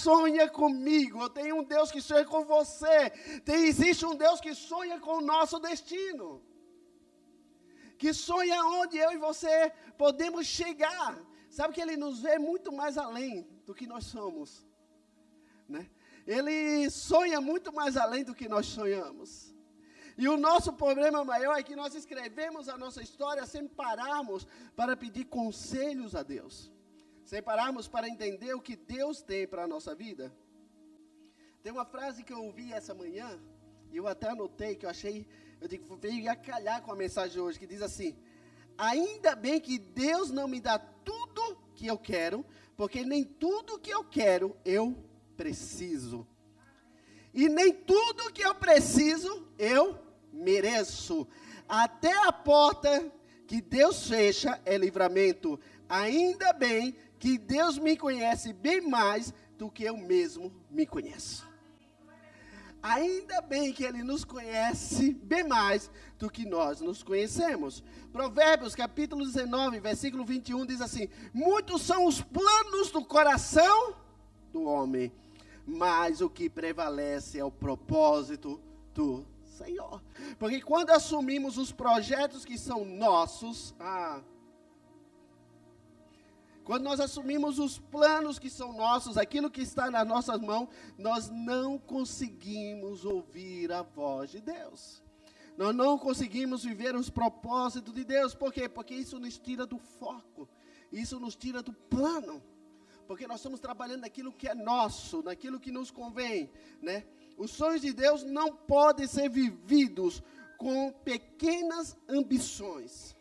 sonha comigo, tem um Deus que sonha com você, existe um Deus que sonha com o nosso destino, que sonha onde eu e você podemos chegar. Sabe que Ele nos vê muito mais além do que nós somos, né? Ele sonha muito mais além do que nós sonhamos. E o nosso problema maior é que nós escrevemos a nossa história sem pararmos para pedir conselhos a Deus, sem pararmos para entender o que Deus tem para a nossa vida. Tem uma frase que eu ouvi essa manhã, e eu até anotei, que eu digo, veio a calhar com a mensagem de hoje, que diz assim: ainda bem que Deus não me dá tudo que eu quero, porque nem tudo que eu quero eu preciso. E nem tudo que eu preciso eu mereço. Até a porta que Deus fecha é livramento. Ainda bem que Deus me conhece bem mais do que eu mesmo me conheço. Ainda bem que Ele nos conhece bem mais do que nós nos conhecemos. Provérbios capítulo 19, versículo 21 diz assim: muitos são os planos do coração do homem, mas o que prevalece é o propósito do Senhor. Porque quando assumimos os projetos que são nossos, quando nós assumimos os planos que são nossos, aquilo que está nas nossas mãos, nós não conseguimos ouvir a voz de Deus. Nós não conseguimos viver os propósitos de Deus. Por quê? Porque isso nos tira do foco, isso nos tira do plano. Porque nós estamos trabalhando naquilo que é nosso, naquilo que nos convém, né? Os sonhos de Deus não podem ser vividos com pequenas ambições.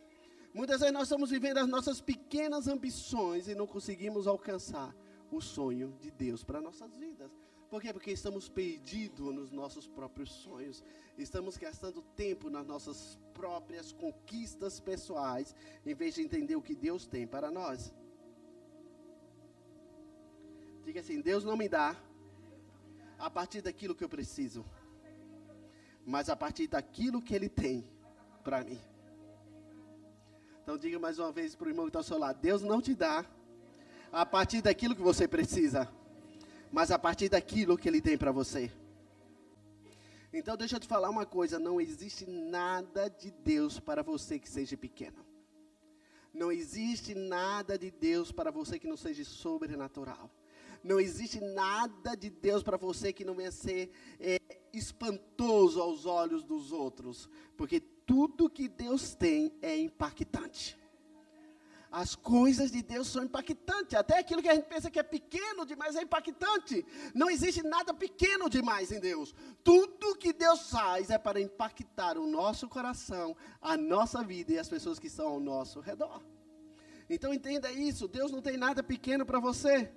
Muitas vezes nós estamos vivendo as nossas pequenas ambições e não conseguimos alcançar o sonho de Deus para nossas vidas. Por quê? Porque estamos perdidos nos nossos próprios sonhos. Estamos gastando tempo nas nossas próprias conquistas pessoais, em vez de entender o que Deus tem para nós. Diga assim: Deus não me dá a partir daquilo que eu preciso, mas a partir daquilo que Ele tem para mim. Então diga mais uma vez para o irmão que está ao seu lado: Deus não te dá a partir daquilo que você precisa, mas a partir daquilo que Ele tem para você. Então deixa eu te falar uma coisa: não existe nada de Deus para você que seja pequeno. Não existe nada de Deus para você que não seja sobrenatural. Não existe nada de Deus para você que não venha ser espantoso aos olhos dos outros. Porque tudo que Deus tem é impactante. As coisas de Deus são impactantes. Até aquilo que a gente pensa que é pequeno demais é impactante. Não existe nada pequeno demais em Deus. Tudo que Deus faz é para impactar o nosso coração, a nossa vida e as pessoas que estão ao nosso redor. Então entenda isso: Deus não tem nada pequeno para você.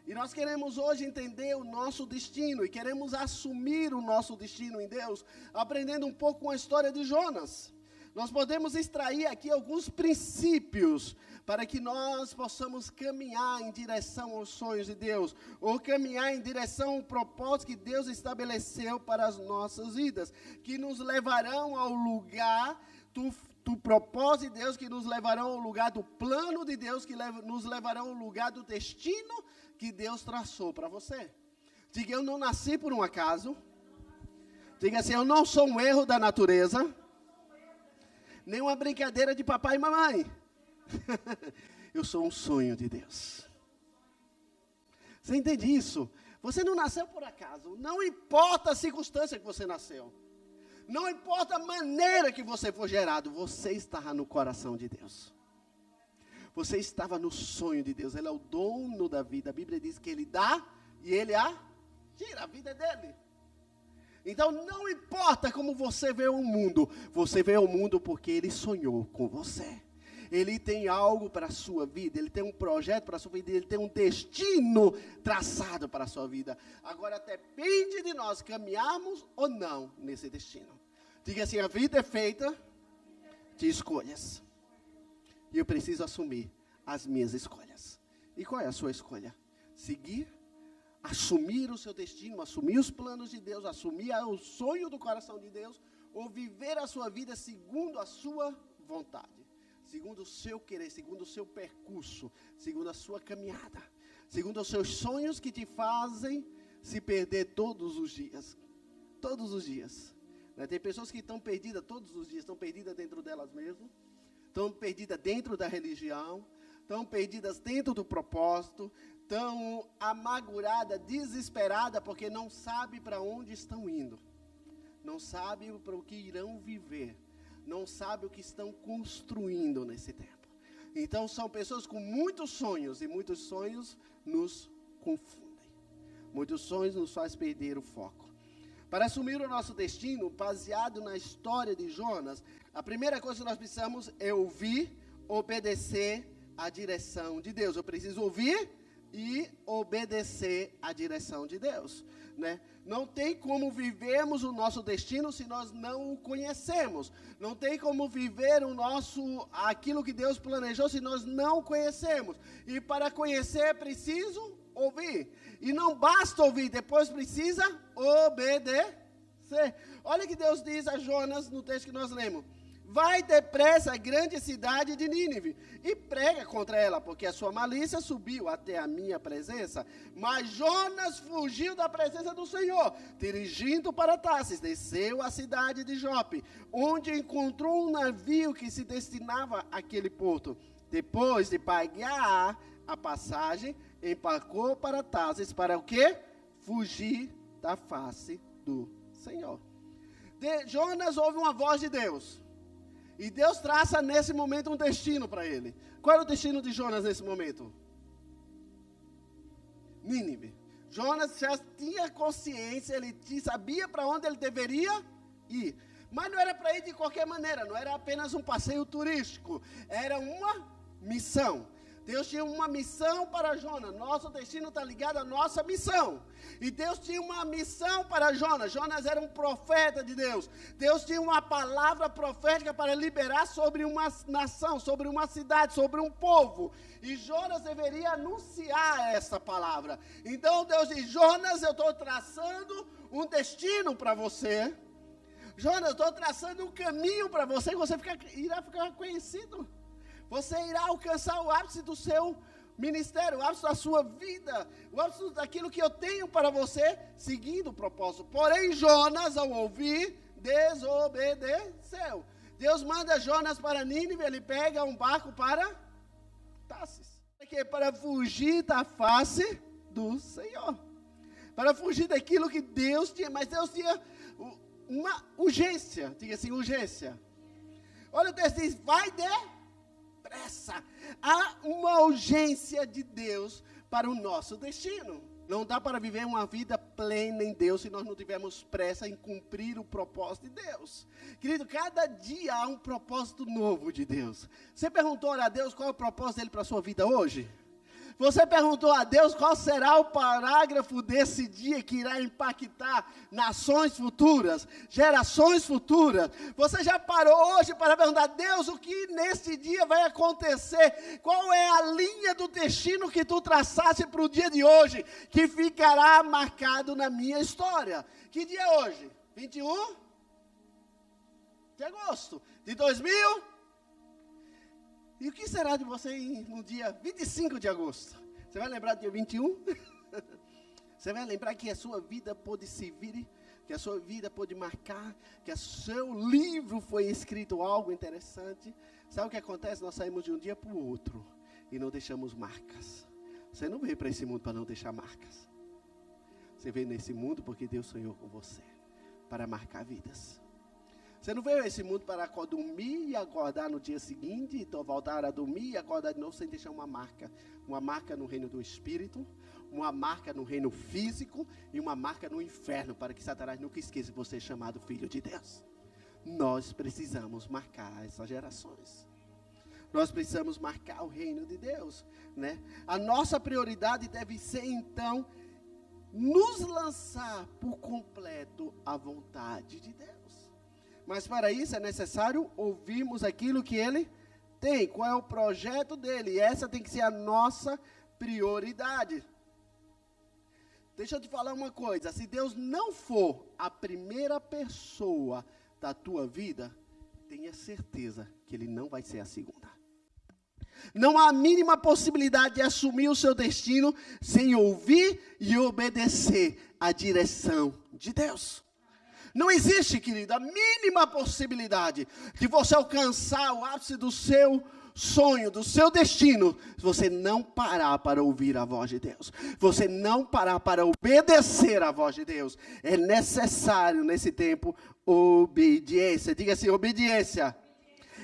E nós queremos hoje entender o nosso destino, e queremos assumir o nosso destino em Deus, aprendendo um pouco com a história de Jonas. Nós podemos extrair aqui alguns princípios, para que nós possamos caminhar em direção aos sonhos de Deus, ou caminhar em direção ao propósito que Deus estabeleceu para as nossas vidas, que nos levarão ao lugar do propósito de Deus, que nos levarão ao lugar do plano de Deus, que nos levarão ao lugar do destino que Deus traçou para você. Diga: eu não nasci por um acaso. Diga assim: eu não sou um erro da natureza, nem uma brincadeira de papai e mamãe. Eu sou um sonho de Deus. Você entende isso? Você não nasceu por acaso. Não importa a circunstância que você nasceu. Não importa a maneira que você foi gerado. Você estava no coração de Deus. Você estava no sonho de Deus. Ele é o dono da vida. A Bíblia diz que Ele dá e Ele gira. A vida é dele. Então não importa como você vê o mundo. Você vê o mundo porque Ele sonhou com você. Ele tem algo para a sua vida. Ele tem um projeto para a sua vida. Ele tem um destino traçado para a sua vida. Agora depende de nós caminharmos ou não nesse destino. Diga assim: a vida é feita de escolhas. E eu preciso assumir as minhas escolhas. E qual é a sua escolha? Seguir, assumir o seu destino, assumir os planos de Deus, assumir o sonho do coração de Deus, ou viver a sua vida segundo a sua vontade, segundo o seu querer, segundo o seu percurso, segundo a sua caminhada, segundo os seus sonhos que te fazem se perder todos os dias. Todos os dias. Tem pessoas que estão perdidas todos os dias, estão perdidas dentro delas mesmas, estão perdidas dentro da religião, estão perdidas dentro do propósito, estão amarguradas, desesperadas, porque não sabem para onde estão indo, não sabem para o que irão viver, não sabem o que estão construindo nesse tempo. Então são pessoas com muitos sonhos, e muitos sonhos nos confundem. Muitos sonhos nos fazem perder o foco. Para assumir o nosso destino, baseado na história de Jonas, a primeira coisa que nós precisamos é ouvir, obedecer a direção de Deus. Eu preciso ouvir e obedecer a direção de Deus, né? Não tem como vivermos o nosso destino se nós não o conhecemos. Não tem como viver aquilo que Deus planejou se nós não o conhecemos. E para conhecer é preciso ouvir. E não basta ouvir, depois precisa obedecer. Olha o que Deus diz a Jonas no texto que nós lemos. Vai depressa à grande cidade de Nínive e prega contra ela, porque a sua malícia subiu até a minha presença. Mas Jonas fugiu da presença do Senhor, dirigindo para Tarsis, desceu à cidade de Jope, onde encontrou um navio que se destinava àquele porto. Depois de pagar a passagem, embarcou para Tarsis, para o quê? Fugir da face do Senhor. Jonas ouve uma voz de Deus. E Deus traça nesse momento um destino para ele. Qual era o destino de Jonas nesse momento? Nínive. Jonas já tinha consciência, ele sabia para onde ele deveria ir. Mas não era para ir de qualquer maneira, não era apenas um passeio turístico. Era uma missão. Deus tinha uma missão para Jonas. Nosso destino está ligado à nossa missão. E Deus tinha uma missão para Jonas. Jonas era um profeta de Deus. Deus tinha uma palavra profética para liberar sobre uma nação, sobre uma cidade, sobre um povo. E Jonas deveria anunciar essa palavra. Então Deus diz: Jonas, eu estou traçando um destino para você. Jonas, eu estou traçando um caminho para você, que você irá ficar conhecido. Você irá alcançar o ápice do seu ministério, o ápice da sua vida, o ápice daquilo que eu tenho para você, seguindo o propósito. Porém, Jonas, ao ouvir, desobedeceu. Deus manda Jonas para Nínive, ele pega um barco para Tarsis. Para fugir da face do Senhor. Para fugir daquilo que Deus tinha. Mas Deus tinha uma urgência, diga assim, urgência. Olha o texto, diz, vai depressa. Há uma urgência de Deus para o nosso destino. Não dá para viver uma vida plena em Deus se nós não tivermos pressa em cumprir o propósito de Deus. Querido, cada dia há um propósito novo de Deus. Você perguntou a Deus qual é o propósito dele para a sua vida hoje? Você perguntou a Deus qual será o parágrafo desse dia que irá impactar nações futuras, gerações futuras? Você já parou hoje para perguntar a Deus o que nesse dia vai acontecer? Qual é a linha do destino que tu traçaste para o dia de hoje, que ficará marcado na minha história? Que dia é hoje? 21 de agosto de 2000? E o que será de você no dia 25 de agosto? Você vai lembrar do dia 21? Você vai lembrar que a sua vida pode servir, que a sua vida pode marcar, que o seu livro foi escrito algo interessante. Sabe o que acontece? Nós saímos de um dia para o outro e não deixamos marcas. Você não veio para esse mundo para não deixar marcas. Você veio nesse mundo porque Deus sonhou com você, para marcar vidas. Você não veio a esse mundo para dormir e acordar no dia seguinte, então voltar a dormir e acordar de novo sem deixar uma marca no reino do Espírito, uma marca no reino físico e uma marca no inferno, para que Satanás nunca esqueça você chamado filho de Deus. Nós precisamos marcar essas gerações. Nós precisamos marcar o reino de Deus, né? A nossa prioridade deve ser, então, nos lançar por completo à vontade de Deus. Mas para isso é necessário ouvirmos aquilo que Ele tem, qual é o projeto dEle, e essa tem que ser a nossa prioridade. Deixa eu te falar uma coisa, se Deus não for a primeira pessoa da tua vida, tenha certeza que Ele não vai ser a segunda. Não há a mínima possibilidade de assumir o seu destino sem ouvir e obedecer à direção de Deus. Não existe, querido, a mínima possibilidade de você alcançar o ápice do seu sonho, do seu destino, se você não parar para ouvir a voz de Deus. Você não parar para obedecer à voz de Deus. É necessário, nesse tempo, obediência. Diga assim, obediência.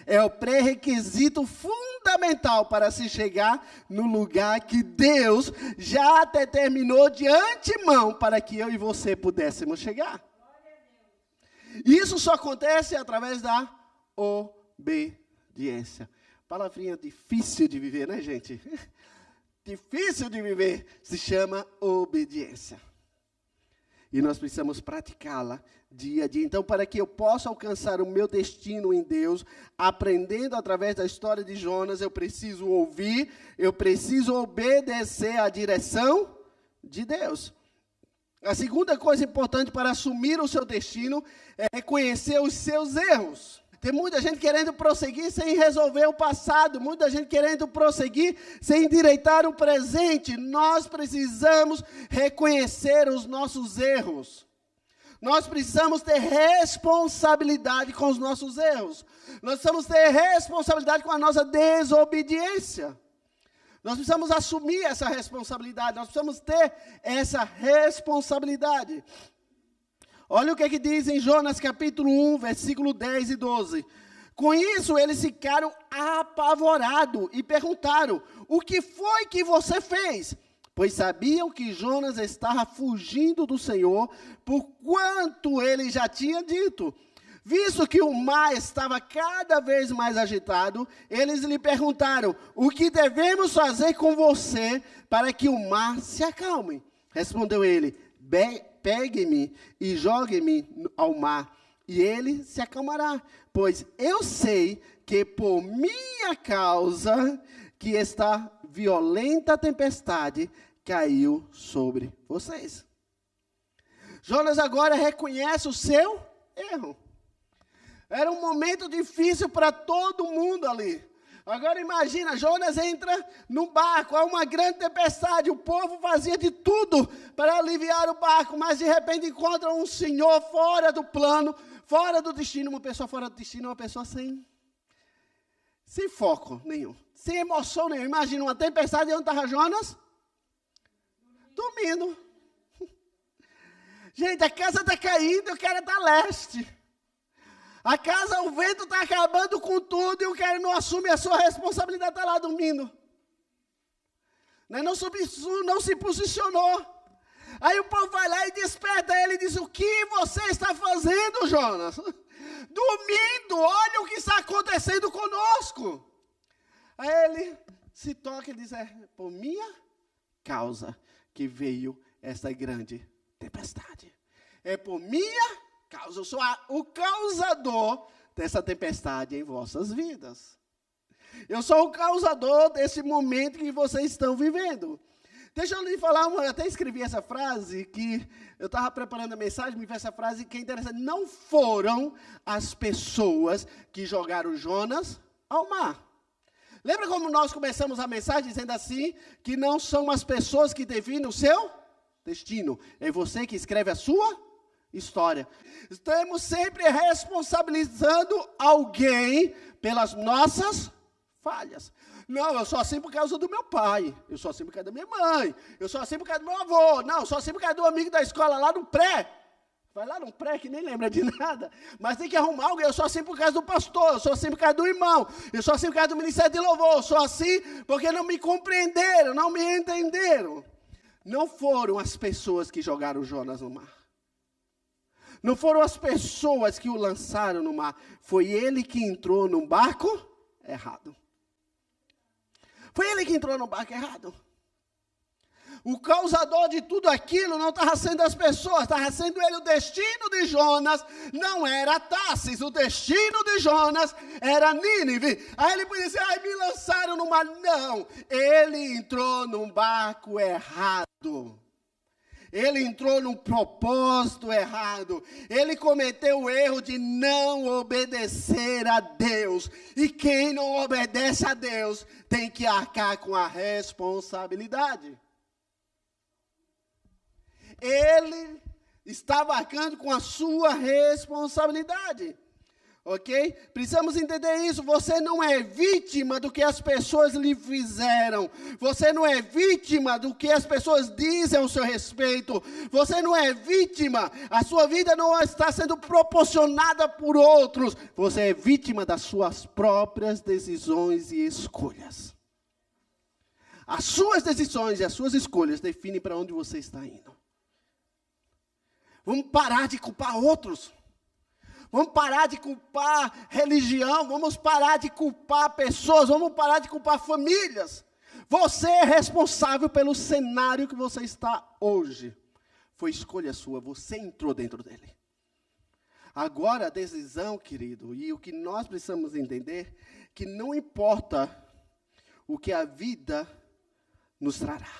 É o pré-requisito fundamental para se chegar no lugar que Deus já determinou de antemão para que eu e você pudéssemos chegar. Isso só acontece através da obediência. Palavrinha difícil de viver, né, gente? Difícil de viver, se chama obediência. E nós precisamos praticá-la dia a dia. Então, para que eu possa alcançar o meu destino em Deus, aprendendo através da história de Jonas, eu preciso ouvir, eu preciso obedecer à direção de Deus. A segunda coisa importante para assumir o seu destino é reconhecer os seus erros. Tem muita gente querendo prosseguir sem resolver o passado, muita gente querendo prosseguir sem endireitar o presente. Nós precisamos reconhecer os nossos erros. Nós precisamos ter responsabilidade com os nossos erros. Nós precisamos ter responsabilidade com a nossa desobediência. Nós precisamos assumir essa responsabilidade, nós precisamos ter essa responsabilidade. Olha o que diz em Jonas capítulo 1, versículo 10 e 12. Com isso, eles ficaram apavorados e perguntaram, o que foi que você fez? Pois sabiam que Jonas estava fugindo do Senhor, por quanto ele já tinha dito. Visto que o mar estava cada vez mais agitado, eles lhe perguntaram, o que devemos fazer com você para que o mar se acalme? Respondeu ele, pegue-me e jogue-me ao mar, e ele se acalmará. Pois eu sei que por minha causa, que esta violenta tempestade caiu sobre vocês. Jonas agora reconhece o seu erro. Era um momento difícil para todo mundo ali. Agora imagina, Jonas entra no barco, há uma grande tempestade, o povo fazia de tudo para aliviar o barco, mas de repente encontra um senhor fora do plano, fora do destino. Uma pessoa fora do destino é uma pessoa sem foco nenhum, sem emoção nenhuma. Imagina uma tempestade, e onde estava Jonas? Dormindo. Gente, a casa está caindo e o cara está a leste. A casa, o vento está acabando com tudo e o cara não assume a sua responsabilidade, está lá dormindo. Não se posicionou. Aí o povo vai lá e desperta ele e diz, o que você está fazendo, Jonas? Dormindo, olha o que está acontecendo conosco. Aí ele se toca e diz, por minha causa que veio essa grande tempestade. É por minha causa, eu sou o causador dessa tempestade em vossas vidas. Eu sou o causador desse momento que vocês estão vivendo. Deixa eu lhe falar, eu até escrevi essa frase, que eu estava preparando a mensagem, me vi essa frase que é interessante. Não foram as pessoas que jogaram Jonas ao mar. Lembra como nós começamos a mensagem dizendo assim, que não são as pessoas que definem o seu destino, é você que escreve a sua história. Estamos sempre responsabilizando alguém pelas nossas falhas. Não, eu sou assim por causa do meu pai, eu sou assim por causa da minha mãe, eu sou assim por causa do meu avô, não, eu sou assim por causa do amigo da escola lá no pré. Vai lá no pré que nem lembra de nada, mas tem que arrumar alguém. Eu sou assim por causa do pastor, eu sou assim por causa do irmão, eu sou assim por causa do ministério de louvor, eu sou assim porque não me compreenderam, não me entenderam. Não foram as pessoas que jogaram Jonas no mar. Não foram as pessoas que o lançaram no mar. Foi ele que entrou no barco errado. Foi ele que entrou no barco errado. O causador de tudo aquilo não estava sendo as pessoas, estava sendo ele. O destino de Jonas não era Tarsis, o destino de Jonas era Nínive. Aí ele podia dizer, me lançaram no mar. Não, ele entrou num barco errado. Ele entrou num propósito errado. Ele cometeu o erro de não obedecer a Deus. E quem não obedece a Deus tem que arcar com a responsabilidade. Ele estava arcando com a sua responsabilidade. Ok? Precisamos entender isso. Você não é vítima do que as pessoas lhe fizeram. Você não é vítima do que as pessoas dizem ao seu respeito. Você não é vítima. A sua vida não está sendo proporcionada por outros. Você é vítima das suas próprias decisões e escolhas. As suas decisões e as suas escolhas definem para onde você está indo. Vamos parar de culpar outros. Vamos parar de culpar religião, vamos parar de culpar pessoas, vamos parar de culpar famílias. Você é responsável pelo cenário que você está hoje. Foi escolha sua, você entrou dentro dele. Agora a decisão, querido, e o que nós precisamos entender, que não importa o que a vida nos trará.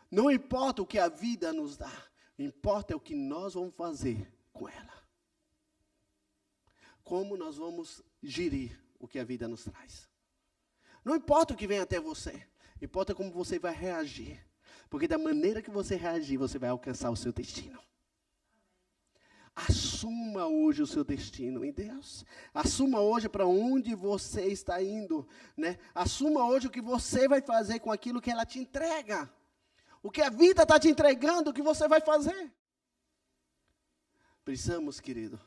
Não importa o que a vida nos dá, importa o que nós vamos fazer com ela. Como nós vamos gerir o que a vida nos traz. Não importa o que vem até você, importa como você vai reagir. Porque da maneira que você reagir, você vai alcançar o seu destino. Assuma hoje o seu destino em Deus. Assuma hoje para onde você está indo, né? Assuma hoje o que você vai fazer com aquilo que ela te entrega. O que a vida está te entregando, o que você vai fazer. Precisamos, querido,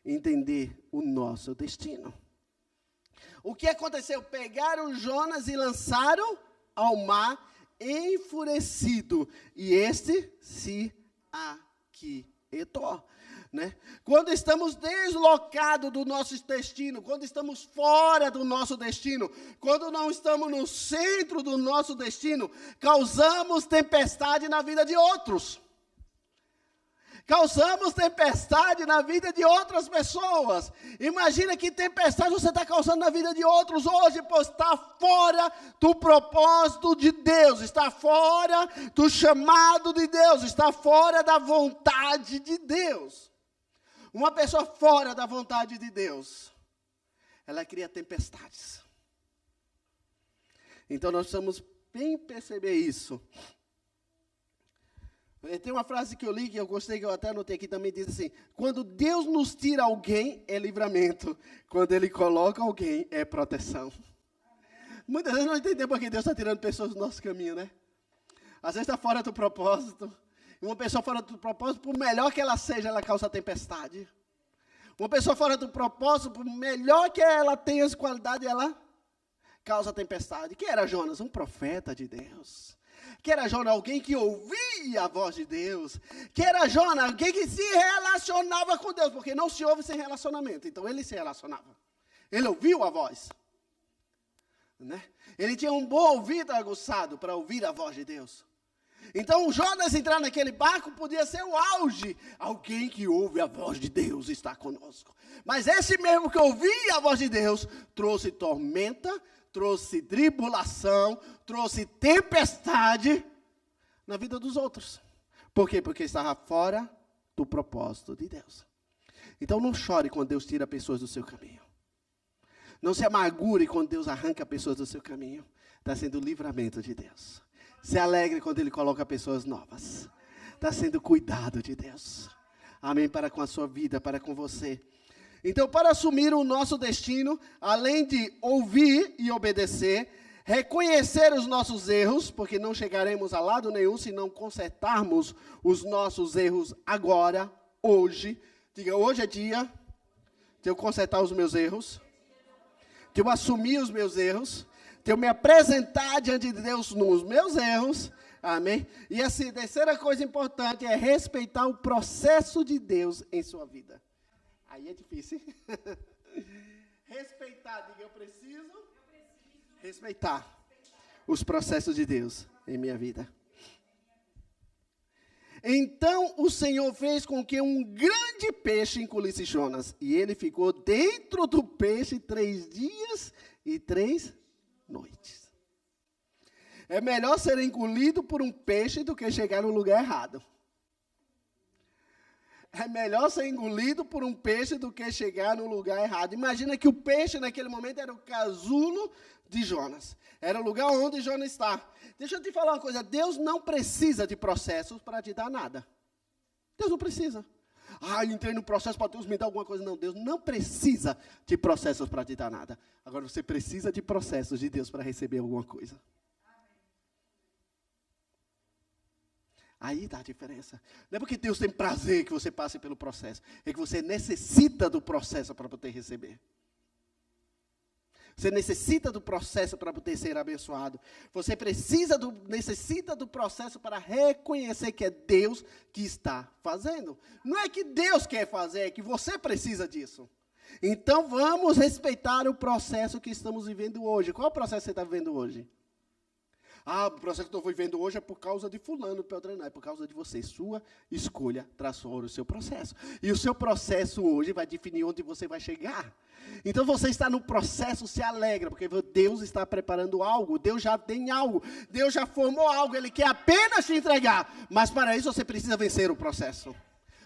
entender o nosso destino. O que aconteceu? Pegaram Jonas e lançaram ao mar enfurecido. E este se aquietou. Né? Quando estamos deslocados do nosso destino, quando estamos fora do nosso destino, quando não estamos no centro do nosso destino, causamos tempestade na vida de outros. Causamos tempestade na vida de outras pessoas. Imagina que tempestade você está causando na vida de outros hoje, pois está fora do propósito de Deus, está fora do chamado de Deus, está fora da vontade de Deus. Uma pessoa fora da vontade de Deus, ela cria tempestades. Então nós precisamos bem perceber isso. Tem uma frase que eu li, que eu gostei, que eu até anotei aqui também, diz assim: quando Deus nos tira alguém, é livramento. Quando Ele coloca alguém, é proteção. Muitas vezes não entendemos porque Deus está tirando pessoas do nosso caminho, né? Às vezes está fora do propósito. E uma pessoa fora do propósito, por melhor que ela seja, ela causa tempestade. Uma pessoa fora do propósito, por melhor que ela tenha as qualidades, ela causa tempestade. Quem era Jonas? Um profeta de Deus. Que era Jonas alguém que ouvia a voz de Deus. Que era Jonas alguém que se relacionava com Deus. Porque não se ouve sem relacionamento. Então ele se relacionava. Ele ouviu a voz. Né? Ele tinha um bom ouvido aguçado para ouvir a voz de Deus. Então Jonas entrar naquele barco podia ser o auge. Alguém que ouve a voz de Deus está conosco. Mas esse mesmo que ouvia a voz de Deus trouxe tormenta, trouxe tribulação, trouxe tempestade na vida dos outros. Por quê? Porque estava fora do propósito de Deus. Então não chore quando Deus tira pessoas do seu caminho. Não se amargure quando Deus arranca pessoas do seu caminho. Está sendo o livramento de Deus. Se alegre quando Ele coloca pessoas novas. Está sendo cuidado de Deus. Amém? Para com a sua vida, para com você. Então, para assumir o nosso destino, além de ouvir e obedecer, reconhecer os nossos erros, porque não chegaremos a lado nenhum se não consertarmos os nossos erros agora, hoje. Diga, hoje é dia de eu consertar os meus erros, de eu assumir os meus erros, de eu me apresentar diante de Deus nos meus erros. Amém? E a terceira coisa importante é respeitar o processo de Deus em sua vida. Aí é difícil. Respeitar, diga, eu preciso respeitar os processos de Deus em minha vida. Então o Senhor fez com que um grande peixe engolisse Jonas. E ele ficou dentro do peixe 3 dias e 3 noites. É melhor ser engolido por um peixe do que chegar no lugar errado. É melhor ser engolido por um peixe do que chegar no lugar errado. Imagina que o peixe, naquele momento, era o casulo de Jonas. Era o lugar onde Jonas está. Deixa eu te falar uma coisa. Deus não precisa de processos para te dar nada. Deus não precisa. Entrei no processo para Deus me dar alguma coisa. Não, Deus não precisa de processos para te dar nada. Agora, você precisa de processos de Deus para receber alguma coisa. Aí está a diferença. Não é porque Deus tem prazer que você passe pelo processo. É que você necessita do processo para poder receber. Você necessita do processo para poder ser abençoado. Você necessita do processo para reconhecer que é Deus que está fazendo. Não é que Deus quer fazer, é que você precisa disso. Então vamos respeitar o processo que estamos vivendo hoje. Qual é o processo que você está vivendo hoje? O processo que eu estou vivendo hoje é por causa de fulano, Peltranai, é por causa de você. Sua escolha traçou o seu processo. E o seu processo hoje vai definir onde você vai chegar. Então você está no processo, se alegra, porque Deus está preparando algo, Deus já tem algo, Deus já formou algo, Ele quer apenas te entregar. Mas para isso você precisa vencer o processo.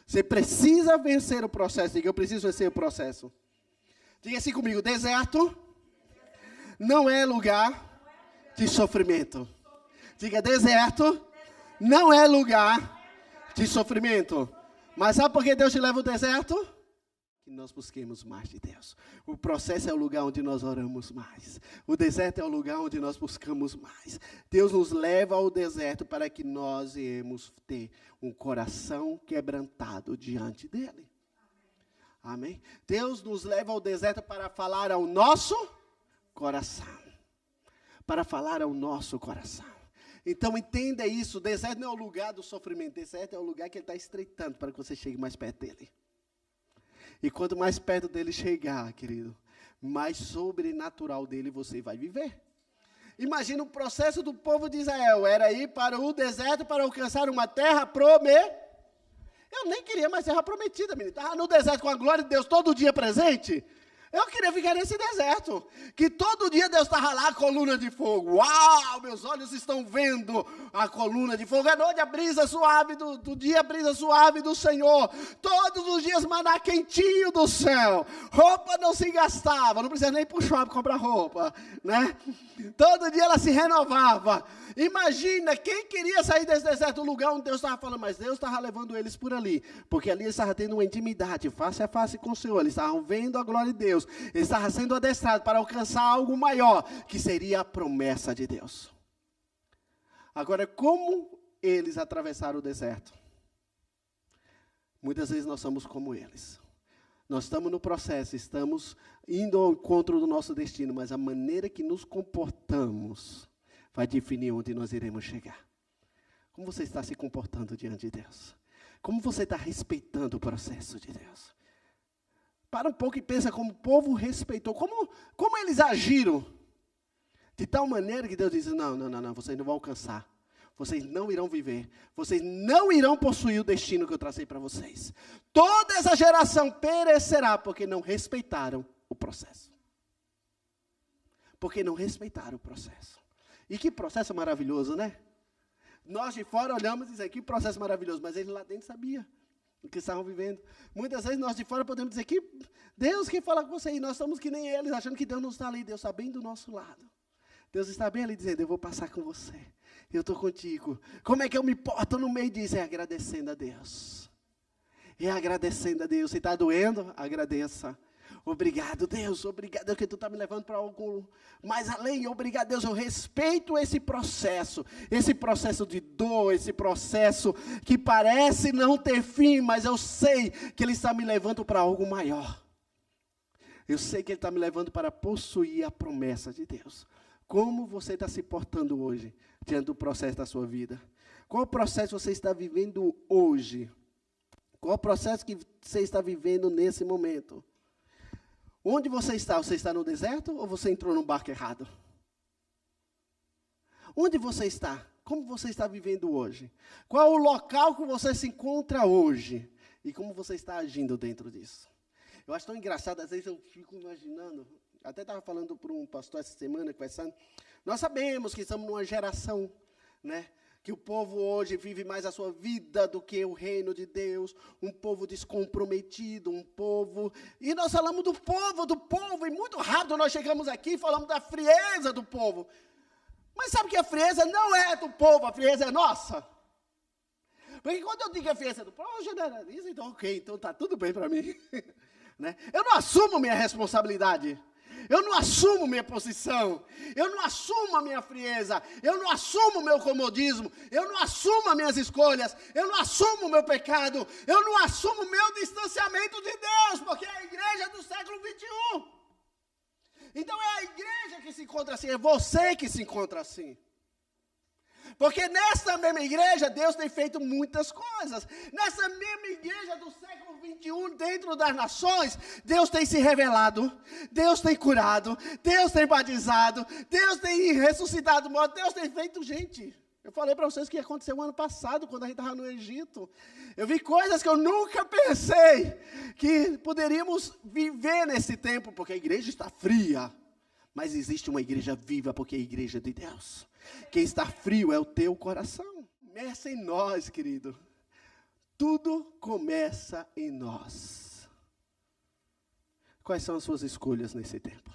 Você precisa vencer o processo. Diga, eu preciso vencer o processo. Diga assim comigo, deserto não é lugar de sofrimento. Diga, deserto não é lugar de sofrimento. Mas sabe por que Deus te leva ao deserto? Que nós busquemos mais de Deus. O processo é o lugar onde nós oramos mais. O deserto é o lugar onde nós buscamos mais. Deus nos leva ao deserto para que nós viemos ter um coração quebrantado diante dEle. Amém? Deus nos leva ao deserto para falar ao nosso coração. Para falar ao nosso coração. Então entenda isso, o deserto não é o lugar do sofrimento, o deserto é o lugar que Ele está estreitando para que você chegue mais perto dEle. E quanto mais perto dEle chegar, querido, mais sobrenatural dEle você vai viver. Imagina o processo do povo de Israel, era ir para o deserto para alcançar uma terra prometida. Eu nem queria mais terra prometida, menino, estava no deserto com a glória de Deus todo dia presente. Eu queria ficar nesse deserto, que todo dia Deus estava lá, a coluna de fogo. Uau, meus olhos estão vendo a coluna de fogo. À noite a brisa suave do dia, a brisa suave do Senhor. Todos os dias maná quentinho do céu. Roupa não se gastava, não precisa nem ir para o shopping comprar roupa, né? Todo dia ela se renovava. Imagina, quem queria sair desse deserto, o lugar onde Deus estava falando, mas Deus estava levando eles por ali, porque ali eles estavam tendo uma intimidade, face a face com o Senhor, eles estavam vendo a glória de Deus, eles estavam sendo adestrados para alcançar algo maior, que seria a promessa de Deus. Agora, como eles atravessaram o deserto? Muitas vezes nós somos como eles. Nós estamos no processo, estamos indo ao encontro do nosso destino, mas a maneira que nos comportamos vai definir onde nós iremos chegar. Como você está se comportando diante de Deus? Como você está respeitando o processo de Deus? Para um pouco e pensa como o povo respeitou. Como eles agiram? De tal maneira que Deus diz, não, vocês não vão alcançar. Vocês não irão viver. Vocês não irão possuir o destino que eu tracei para vocês. Toda essa geração perecerá porque não respeitaram o processo. Porque não respeitaram o processo. E que processo maravilhoso, né? Nós de fora olhamos e dizemos, que processo maravilhoso, mas eles lá dentro sabiam o que estavam vivendo. Muitas vezes nós de fora podemos dizer que Deus quer falar com você, e nós estamos que nem eles, achando que Deus não está ali, Deus está bem do nosso lado. Deus está bem ali dizendo, eu vou passar com você, eu estou contigo. Como é que eu me porto no meio disso? É agradecendo a Deus. É agradecendo a Deus. Se está doendo, agradeça. Obrigado, Deus, obrigado que tu está me levando para algo mais além. Obrigado, Deus, eu respeito esse processo de dor, esse processo que parece não ter fim, mas eu sei que Ele está me levando para algo maior. Eu sei que Ele está me levando para possuir a promessa de Deus. Como você está se portando hoje, diante do processo da sua vida? Qual processo você está vivendo hoje? Qual o processo que você está vivendo nesse momento? Onde você está? Você está no deserto ou você entrou no barco errado? Onde você está? Como você está vivendo hoje? Qual é o local que você se encontra hoje? E como você está agindo dentro disso? Eu acho tão engraçado, às vezes eu fico imaginando, Até estava falando para um pastor essa semana, conversando. Nós sabemos que estamos numa geração, né? Que o povo hoje vive mais a sua vida do que o reino de Deus, um povo descomprometido, um povo... E nós falamos do povo, e muito rápido nós chegamos aqui e falamos da frieza do povo. Mas sabe que a frieza não é do povo, a frieza é nossa. Porque quando eu digo que a frieza é do povo, eu generalizo, então ok, então está tudo bem para mim. Né? Eu não assumo minha responsabilidade. Eu não assumo minha posição, eu não assumo a minha frieza, eu não assumo o meu comodismo, eu não assumo as minhas escolhas, eu não assumo o meu pecado, eu não assumo o meu distanciamento de Deus, porque é a igreja do século 21. Então é a igreja que se encontra assim, é você que se encontra assim. Porque nessa mesma igreja, Deus tem feito muitas coisas. Nessa mesma igreja do século 21, dentro das nações, Deus tem se revelado, Deus tem curado, Deus tem batizado, Deus tem ressuscitado mortos, Deus tem feito gente. Eu falei para vocês que aconteceu ano passado, quando a gente estava no Egito. Eu vi coisas que eu nunca pensei que poderíamos viver nesse tempo, porque a igreja está fria. Mas existe uma igreja viva, porque é a igreja de Deus. Quem está frio é o teu coração. Começa em nós, querido. Tudo começa em nós. Quais são as suas escolhas nesse tempo?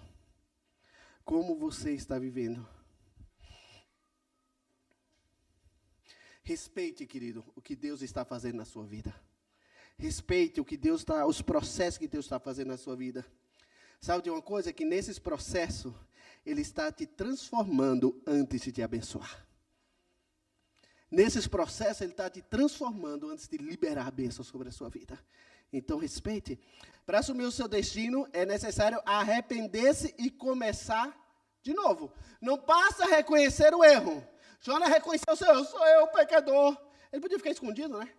Como você está vivendo? Respeite, querido, o que Deus está fazendo na sua vida. Respeite o que Deus está, os processos que Deus está fazendo na sua vida. Sabe de uma coisa? Que nesses processos, Ele está te transformando antes de te abençoar. Nesses processos, Ele está te transformando antes de liberar a bênção sobre a sua vida. Então, respeite. Para assumir o seu destino, é necessário arrepender-se e começar de novo. Não basta reconhecer o erro. Jonas reconheceu o seu erro. Sou eu, o pecador. Ele podia ficar escondido, né?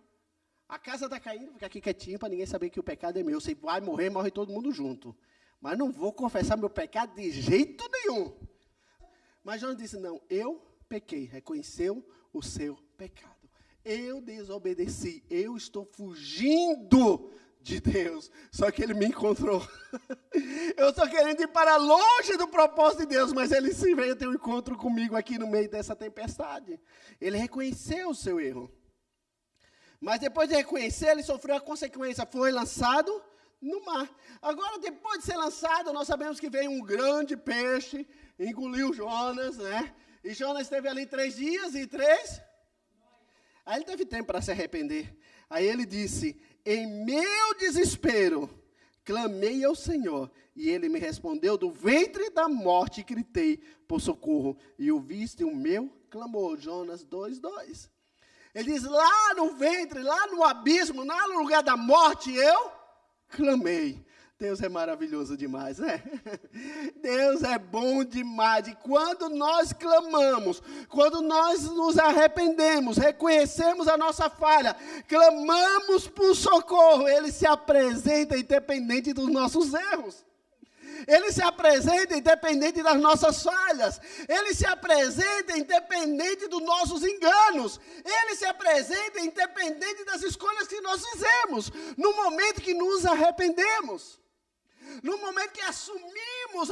A casa está caindo, fica aqui quietinho para ninguém saber que o pecado é meu. Se vai morrer, morre todo mundo junto. Mas não vou confessar meu pecado de jeito nenhum. Mas Jonas disse, não, eu pequei, reconheceu o seu pecado. Eu desobedeci, eu estou fugindo de Deus. Só que Ele me encontrou. Eu estou querendo ir para longe do propósito de Deus, mas Ele sim veio ter um encontro comigo aqui no meio dessa tempestade. Ele reconheceu o seu erro. Mas depois de reconhecer, ele sofreu a consequência, foi lançado no mar. Agora, depois de ser lançado, nós sabemos que veio um grande peixe, engoliu Jonas, né? E Jonas esteve ali 3 dias e 3. Aí ele teve tempo para se arrepender. Aí ele disse, em meu desespero, clamei ao Senhor, e Ele me respondeu do ventre da morte, e gritei por socorro, e ouviste o meu clamor. Jonas 2:2. Ele diz, lá no ventre, lá no abismo, lá no lugar da morte, eu clamei. Deus é maravilhoso demais, né? Deus é bom demais. E quando nós clamamos, quando nós nos arrependemos, reconhecemos a nossa falha, clamamos por socorro, Ele se apresenta independente dos nossos erros. Ele se apresenta independente das nossas falhas. Ele se apresenta independente dos nossos enganos. Ele se apresenta independente das escolhas que nós fizemos. No momento que nos arrependemos. No momento que assumimos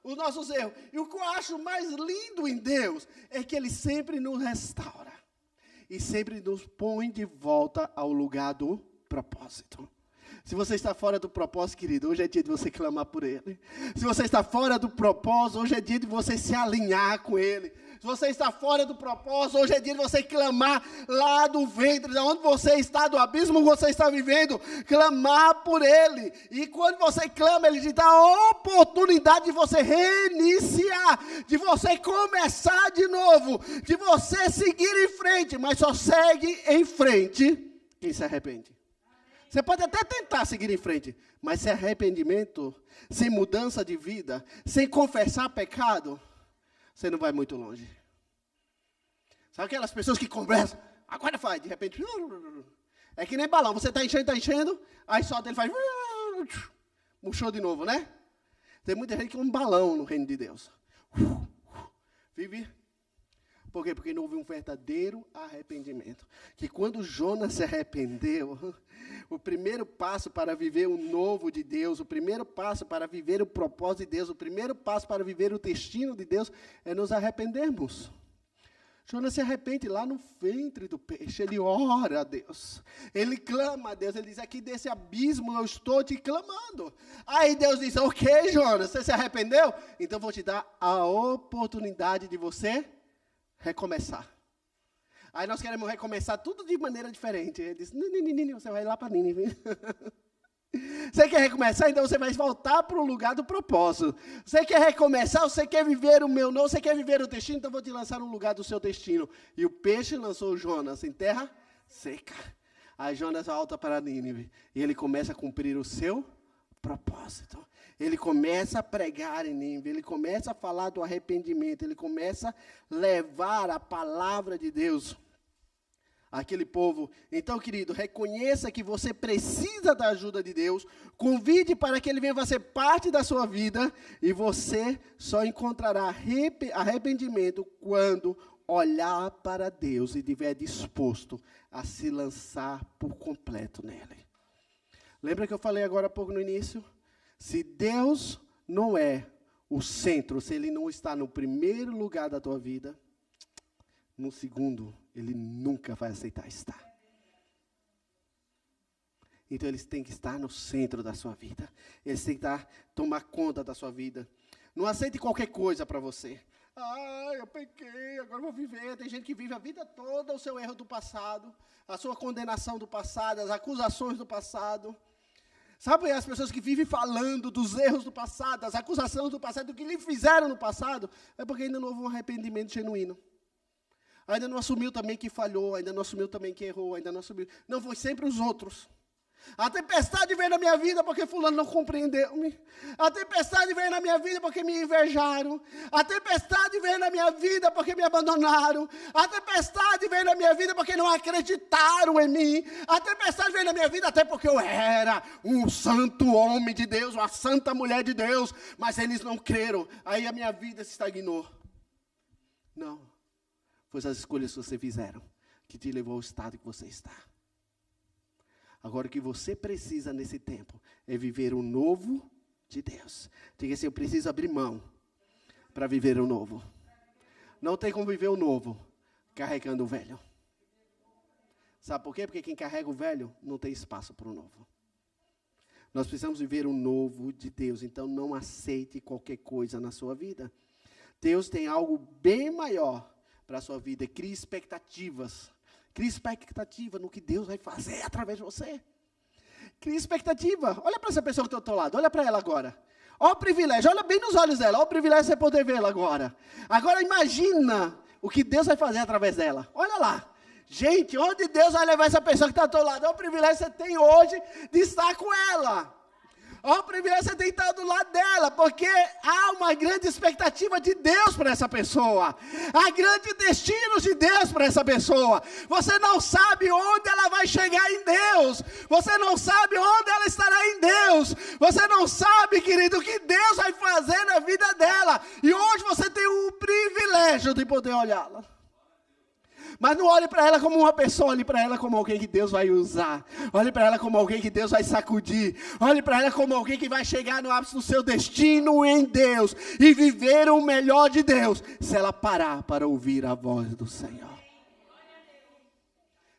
os nossos erros. E o que eu acho mais lindo em Deus é que Ele sempre nos restaura. E sempre nos põe de volta ao lugar do propósito. Se você está fora do propósito, querido, hoje é dia de você clamar por Ele. Se você está fora do propósito, hoje é dia de você se alinhar com Ele. Se você está fora do propósito, hoje é dia de você clamar lá do ventre, de onde você está, do abismo que você está vivendo, clamar por Ele. E quando você clama, Ele te dá a oportunidade de você reiniciar, de você começar de novo, de você seguir em frente, mas só segue em frente quem se arrepende. Você pode até tentar seguir em frente, mas sem arrependimento, sem mudança de vida, sem confessar pecado, você não vai muito longe. Sabe aquelas pessoas que conversam, agora faz, de repente, é que nem balão, você está enchendo, aí solta, ele faz, murchou de novo, né? Tem muita gente que é um balão no reino de Deus. Vive Por quê? Porque não houve um verdadeiro arrependimento. Que quando Jonas se arrependeu, o primeiro passo para viver o novo de Deus, o primeiro passo para viver o propósito de Deus, o primeiro passo para viver o destino de Deus, é nos arrependermos. Jonas se arrepende lá no ventre do peixe, ele ora a Deus, ele clama a Deus, ele diz, aqui desse abismo eu estou te clamando. Aí Deus diz, ok Jonas, você se arrependeu? Então vou te dar a oportunidade de você recomeçar. Aí nós queremos recomeçar tudo de maneira diferente. Ele diz, não, você vai lá para Nínive. Você quer recomeçar? Então você vai voltar para o lugar do propósito. Você quer recomeçar? Você quer viver o meu não? Você quer viver o destino? Então vou te lançar no lugar do seu destino. E o peixe lançou Jonas em terra seca. Aí Jonas volta para Nínive. E ele começa a cumprir o seu propósito. Ele começa a pregar em Nínive, ele começa a falar do arrependimento, ele começa a levar a palavra de Deus àquele povo. Então, querido, reconheça que você precisa da ajuda de Deus, convide para que Ele venha fazer parte da sua vida, e você só encontrará arrependimento quando olhar para Deus e estiver disposto a se lançar por completo nele. Lembra que eu falei agora há pouco no início? Se Deus não é o centro, se Ele não está no primeiro lugar da tua vida, no segundo, Ele nunca vai aceitar estar. Então, eles têm que estar no centro da sua vida. Eles têm que tomar conta da sua vida. Não aceite qualquer coisa para você. Eu pequei, agora vou viver. Tem gente que vive a vida toda o seu erro do passado, a sua condenação do passado, as acusações do passado. Sabe as pessoas que vivem falando dos erros do passado, das acusações do passado, do que lhe fizeram no passado, é porque ainda não houve um arrependimento genuíno. Ainda não assumiu também que falhou, ainda não assumiu também que errou, ainda não assumiu. Não, foi sempre os outros. A tempestade veio na minha vida porque fulano não compreendeu-me. A tempestade veio na minha vida porque me invejaram. A tempestade veio na minha vida porque me abandonaram. A tempestade veio na minha vida porque não acreditaram em mim. A tempestade veio na minha vida até porque eu era um santo homem de Deus, uma santa mulher de Deus, mas eles não creram. Aí a minha vida se estagnou. Não. Foi as escolhas que você fizeram que te levou ao estado que você está. Agora, o que você precisa nesse tempo é viver o novo de Deus. Diga assim, eu preciso abrir mão para viver o novo. Não tem como viver o novo carregando o velho. Sabe por quê? Porque quem carrega o velho não tem espaço para o novo. Nós precisamos viver o novo de Deus. Então, não aceite qualquer coisa na sua vida. Deus tem algo bem maior para a sua vida. Crie expectativas. Crie expectativa no que Deus vai fazer através de você. Crie expectativa. Olha para essa pessoa que está ao teu lado. Olha para ela agora. Olha o privilégio. Olha bem nos olhos dela. Olha o privilégio de você poder vê-la agora. Agora imagina o que Deus vai fazer através dela. Olha lá. Gente, onde Deus vai levar essa pessoa que está ao teu lado? Olha o privilégio que você tem hoje de estar com ela. Olha o privilégio de você ter estado do lado dela, porque há uma grande expectativa de Deus para essa pessoa. Há grandes destinos de Deus para essa pessoa. Você não sabe onde ela vai chegar em Deus. Você não sabe onde ela estará em Deus. Você não sabe, querido, o que Deus vai fazer na vida dela. E hoje você tem o privilégio de poder olhá-la. Mas não olhe para ela como uma pessoa, olhe para ela como alguém que Deus vai usar. Olhe para ela como alguém que Deus vai sacudir. Olhe para ela como alguém que vai chegar no ápice do seu destino em Deus e viver o melhor de Deus, se ela parar para ouvir a voz do Senhor.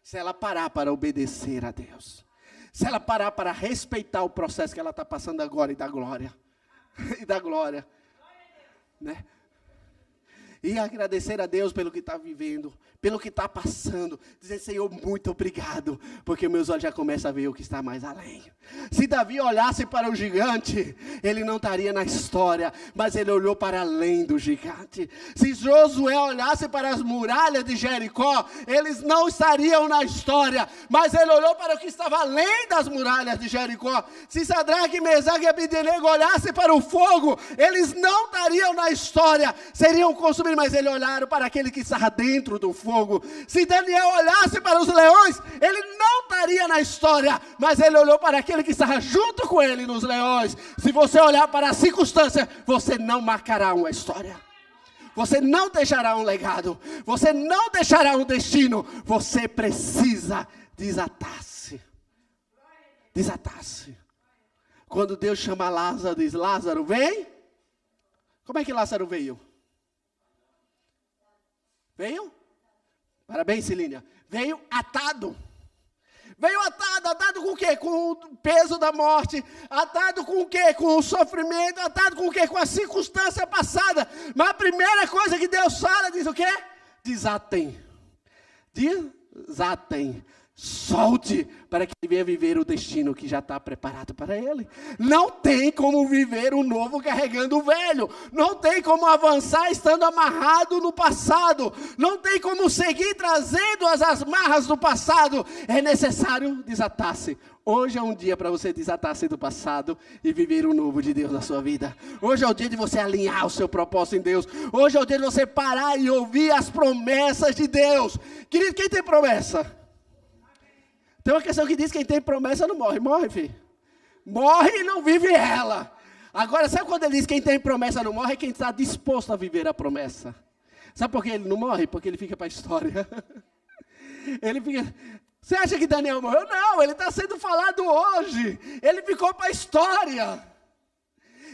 Se ela parar para obedecer a Deus. Se ela parar para respeitar o processo que ela está passando agora e da glória. E da glória. Né? E agradecer a Deus pelo que está vivendo, pelo que está passando. Dizer, Senhor, muito obrigado, porque meus olhos já começam a ver o que está mais além. Se Davi olhasse para o gigante, ele não estaria na história, mas ele olhou para além do gigante. Se Josué olhasse para as muralhas de Jericó, eles não estariam na história, mas ele olhou para o que estava além das muralhas de Jericó. Se Sadraque, Mesaque e Abednego olhassem para o fogo, eles não estariam na história, seriam consumidos. Mas eles olharam para aquele que estava dentro do fogo. Se Daniel olhasse para os leões, ele não estaria na história, mas ele olhou para aquele que estava junto com ele nos leões. Se você olhar para a circunstância, você não marcará uma história. Você não deixará um legado. Você não deixará um destino. Você precisa desatar-se. Desatar-se. Quando Deus chama Lázaro, diz: Lázaro, vem. Como é que Lázaro veio? Veio? Parabéns, Cilínia. Veio atado. Veio atado com o quê? Com o peso da morte. Atado com o quê? Com o sofrimento. Atado com o quê? Com a circunstância passada. Mas a primeira coisa que Deus fala, diz o quê? Desatem. Desatem. Solte para que ele venha viver o destino que já está preparado para ele. Não tem como viver o novo carregando o velho. Não tem como avançar estando amarrado no passado. Não tem como seguir trazendo as amarras do passado. É necessário desatar-se. Hoje é um dia para você desatar-se do passado e viver o novo de Deus na sua vida. Hoje é o dia de você alinhar o seu propósito em Deus. Hoje é o dia de você parar e ouvir as promessas de Deus. Querido, quem tem promessa? Tem uma questão que diz que quem tem promessa não morre. Morre, filho. Morre e não vive ela. Agora, sabe quando ele diz que quem tem promessa não morre? É quem está disposto a viver a promessa. Sabe por que ele não morre? Porque ele fica para a história. Ele fica... Você acha que Daniel morreu? Não, ele está sendo falado hoje. Ele ficou para a história.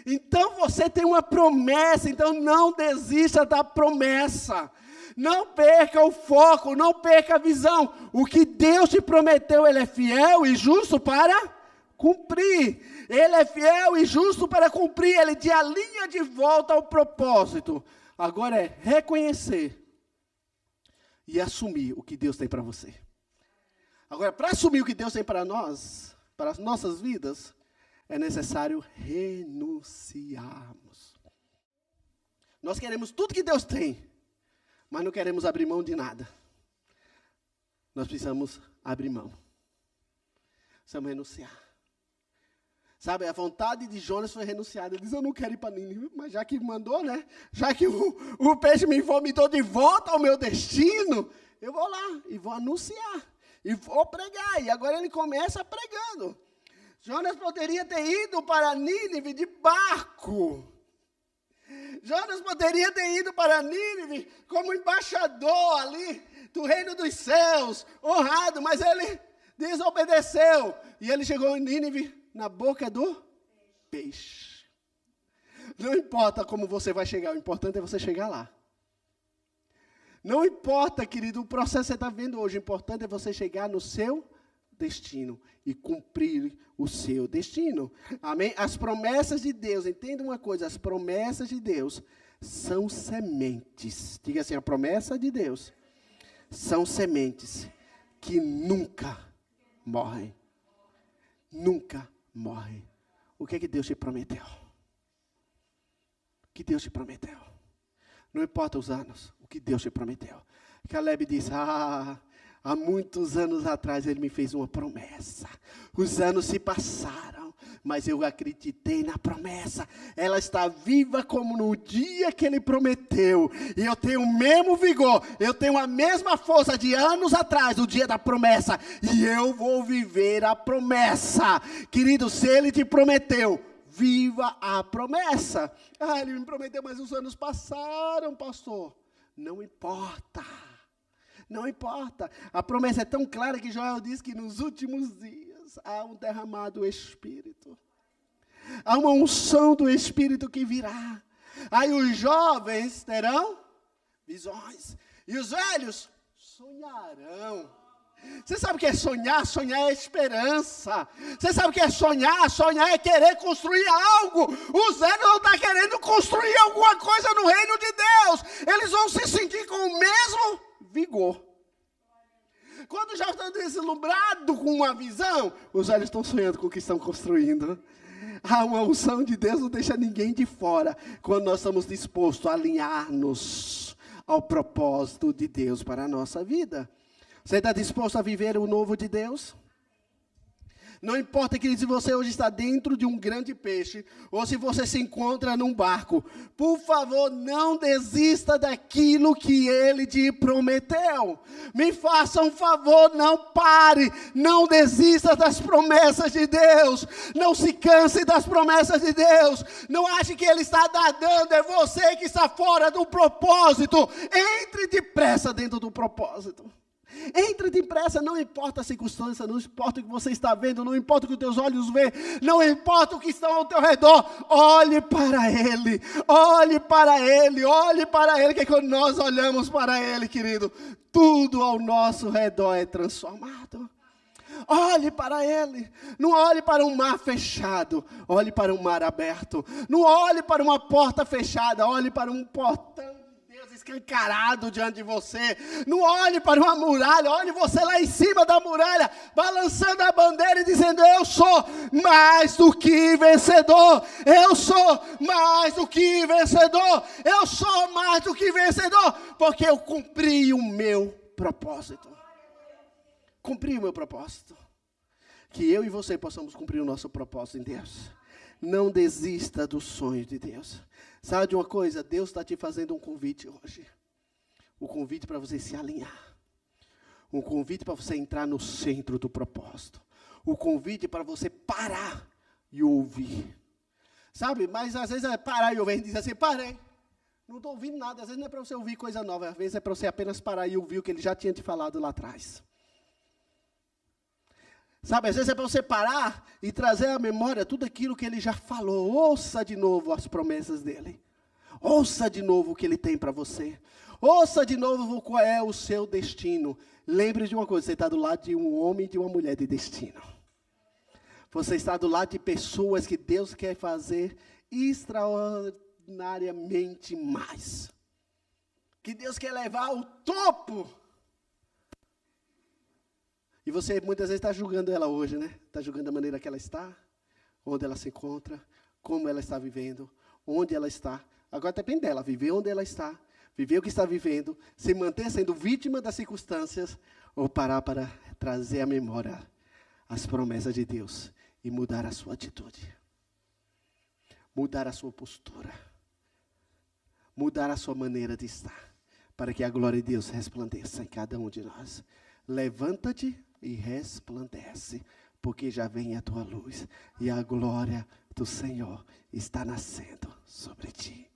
Então você tem uma promessa. Então não desista da promessa. Não perca o foco, não perca a visão. O que Deus te prometeu, Ele é fiel e justo para cumprir. Ele é fiel e justo para cumprir. Ele te alinha de volta ao propósito. Agora é reconhecer e assumir o que Deus tem para você. Agora, para assumir o que Deus tem para nós, para as nossas vidas, é necessário renunciarmos. Nós queremos tudo que Deus tem, mas não queremos abrir mão de nada. Nós precisamos abrir mão. Precisamos renunciar. Sabe, a vontade de Jonas foi renunciada. Ele diz: eu não quero ir para Nínive, mas já que mandou, né? Já que o peixe me vomitou de volta ao meu destino, eu vou lá e vou anunciar. E vou pregar. E agora ele começa pregando. Jonas poderia ter ido para Nínive de barco. Jonas poderia ter ido para Nínive como embaixador ali do reino dos céus, honrado, mas ele desobedeceu. E ele chegou em Nínive na boca do peixe. Não importa como você vai chegar, o importante é você chegar lá. Não importa, querido, o processo que você está vendo hoje, o importante é você chegar no seu destino e cumprir o seu destino. Amém? As promessas de Deus, entenda uma coisa, as promessas de Deus são sementes. Diga assim, a promessa de Deus são sementes que nunca morrem. Nunca morrem. O que é que Deus te prometeu? O que Deus te prometeu? Não importa os anos, o que Deus te prometeu. Caleb disse: há muitos anos atrás ele me fez uma promessa. Os anos se passaram, mas eu acreditei na promessa. Ela está viva como no dia que ele prometeu. E eu tenho o mesmo vigor, eu tenho a mesma força de anos atrás, o dia da promessa. E eu vou viver a promessa. Querido, se ele te prometeu, viva a promessa. Ele me prometeu, mas os anos passaram, pastor. Não importa. Não importa. A promessa é tão clara que Joel diz que nos últimos dias há um derramado Espírito. Há uma unção do Espírito que virá. Aí os jovens terão visões. E os velhos sonharão. Você sabe o que é sonhar? Sonhar é esperança. Você sabe o que é sonhar? Sonhar é querer construir algo. Os velhos não estão querendo construir alguma coisa no reino de Deus. Eles vão se sentir com o mesmo vigor. Quando já estão deslumbrados com uma visão, os velhos estão sonhando com o que estão construindo. A unção de Deus não deixa ninguém de fora, quando nós estamos dispostos a alinhar-nos ao propósito de Deus para a nossa vida. Você está disposto a viver o novo de Deus? Não importa, querido, se você hoje está dentro de um grande peixe, ou se você se encontra num barco, por favor, não desista daquilo que Ele te prometeu. Me faça um favor, não pare, não desista das promessas de Deus, não se canse das promessas de Deus, não ache que Ele está nadando, é você que está fora do propósito. Entre depressa dentro do propósito. Entre depressa, não importa a circunstância, não importa o que você está vendo, não importa o que os teus olhos veem, não importa o que está ao teu redor, olhe para Ele, olhe para Ele, olhe para Ele, que quando nós olhamos para Ele, querido, tudo ao nosso redor é transformado. Olhe para Ele, não olhe para um mar fechado, olhe para um mar aberto, não olhe para uma porta fechada, olhe para um portão escancarado diante de você. Não olhe para uma muralha, olhe você lá em cima da muralha, balançando a bandeira e dizendo: eu sou mais do que vencedor, eu sou mais do que vencedor, eu sou mais do que vencedor, porque eu cumpri o meu propósito. Cumpri o meu propósito. Que eu e você possamos cumprir o nosso propósito em Deus. Não desista dos sonhos de Deus. Sabe de uma coisa? Deus está te fazendo um convite hoje. Um convite para você se alinhar. Um convite para você entrar no centro do propósito. Um convite para você parar e ouvir. Sabe? Mas às vezes é parar e ouvir. A gente diz assim: parei. Não estou ouvindo nada. Às vezes não é para você ouvir coisa nova. Às vezes é para você apenas parar e ouvir o que Ele já tinha te falado lá atrás. Sabe, às vezes é para você parar e trazer à memória tudo aquilo que Ele já falou. Ouça de novo as promessas dEle. Ouça de novo o que Ele tem para você. Ouça de novo qual é o seu destino. Lembre de uma coisa: você está do lado de um homem e de uma mulher de destino. Você está do lado de pessoas que Deus quer fazer extraordinariamente mais. Que Deus quer levar ao topo. E você muitas vezes está julgando ela hoje, né? Está julgando a maneira que ela está, onde ela se encontra, como ela está vivendo, onde ela está. Agora depende dela, viver onde ela está, viver o que está vivendo, se manter sendo vítima das circunstâncias, ou parar para trazer à memória as promessas de Deus e mudar a sua atitude. Mudar a sua postura. Mudar a sua maneira de estar, para que a glória de Deus resplandeça em cada um de nós. Levanta-te e resplandece, porque já vem a tua luz, e a glória do Senhor está nascendo sobre ti.